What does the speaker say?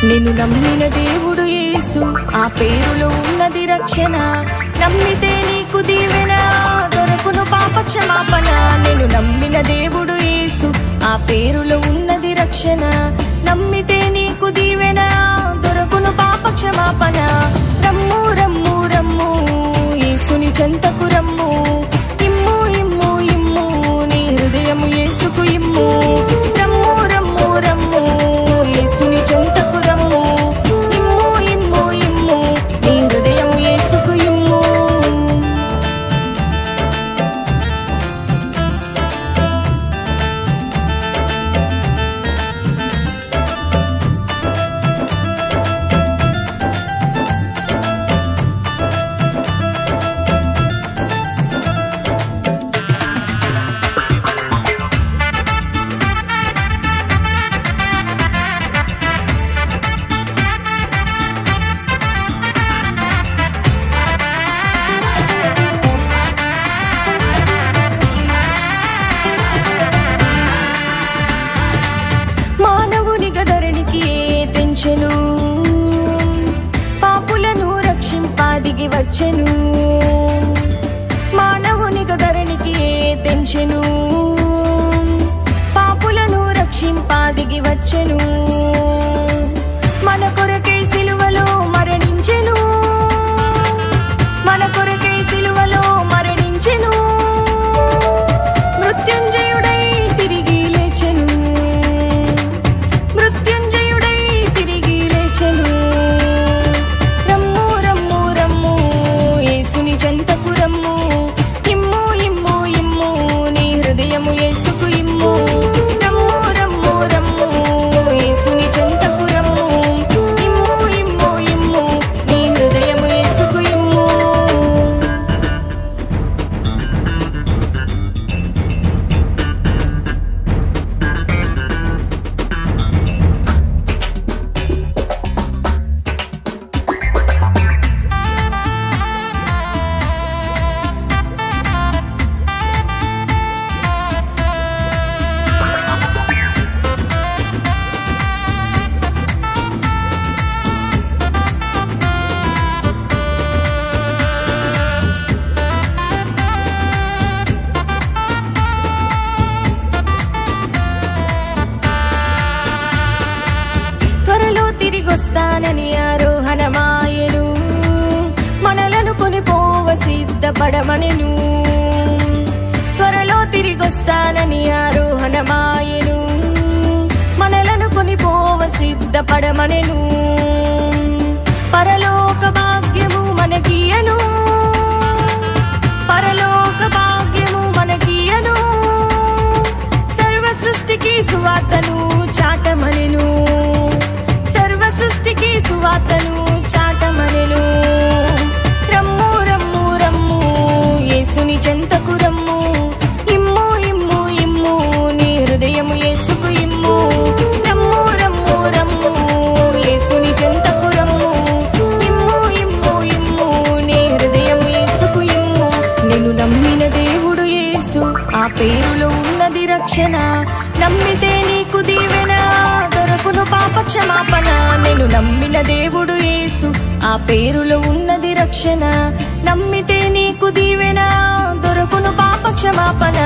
నిన్ను నమ్మిన దేవుడు యేసు, ఆ పేరులో ఉన్నది రక్షణ. నమ్మితే నీకు దీవెన, దొరకును పాప క్షమాపణ. నిన్ను నమ్మిన దేవుడు యేసు, ఆ పేరులో ఉన్నది రక్షణ. నమ్మితే నీకు దీవెన, దొరకును పాప క్షమాపణ. రమ్ము రమ్ము రమ్ము యేసుని చెంతకు రమ్ము. ఇమ్ము ఇమ్ము ఇమ్ము నీ హృదయము యేసుకు ఇమ్ము. రమ్ము రమ్ము రమ్ము యేసుని చెంతకు రమ్ము. ఇమ్ము ఇమ్ము ఇమ్ము నీ హృదయము యేసుకు ఇమ్ము. పాపులను రక్షింపాదిగి వచ్చెను. మానవునిగా ధరణికి తెంచెను. పాపులను రక్షింపాదిగి వచ్చెను. మన కొరకై సిలువలో మరణించెను. మన కొరకై సిలువలో మరణించెను. మృత్యుంజయుడై తిరిగి లేచెను. మృత్యుంజయుడై తిరిగి లేచెను. రమ్ము రమ్ము రమ్ము యేసుని చెంతకు రమ్ము. ఇమ్ము ఇమ్ము ఇమ్ము నీ హృదయము యేసుకు ఇమ్ము. రమ్ము రమ్ము రమ్ము యేసుని చెంతకు రమ్ము. ఇమ్ము ఇమ్ము ఇమ్ము నీ హృదయము యేసుకు ఇమ్ము. త్వరలో తిరిగొస్తానని ఆరోహణమాయెను. మనలను కొనిపోవ సిద్ధపడమనెను. త్వరలో తిరిగొస్తానని ఆరోహణమాయెను. మనలను కొనిపోవ సిద్ధపడమనెను. పరలోక భాగ్యము మనకియను. పరలోక భాగ్యము మనకియను. సర్వ సృష్టికి సువార్తను చాటమనెను. సర్వ సృష్టికి సువార్తను చాటమనెను. రమ్ము రమ్ము రమ్ము యేసుని చెంతకు రమ్ము. ఇమ్ము ఇమ్ము ఇమ్ము నీ హృదయము యేసుకు ఇమ్ము. రమ్ము రమ్ము రమ్ము యేసుని చెంతకు రమ్ము. ఇమ్ము ఇమ్ము ఇమ్ము నీ హృదయము యేసుకు ఇమ్ము. నిన్ను నమ్మిన దేవుడు యేసు, ఆ పేరులో ఉన్నది రక్షణ. నమ్మితే నీకు దీవెన, దొరకును పాప క్షమాపణ. నేను నమ్మిన దేవుడు యేసు, ఆ పేరులో ఉన్నది రక్షణ. నమ్మితే నీకు దీవెన, దొరకును పాప క్షమాపణ.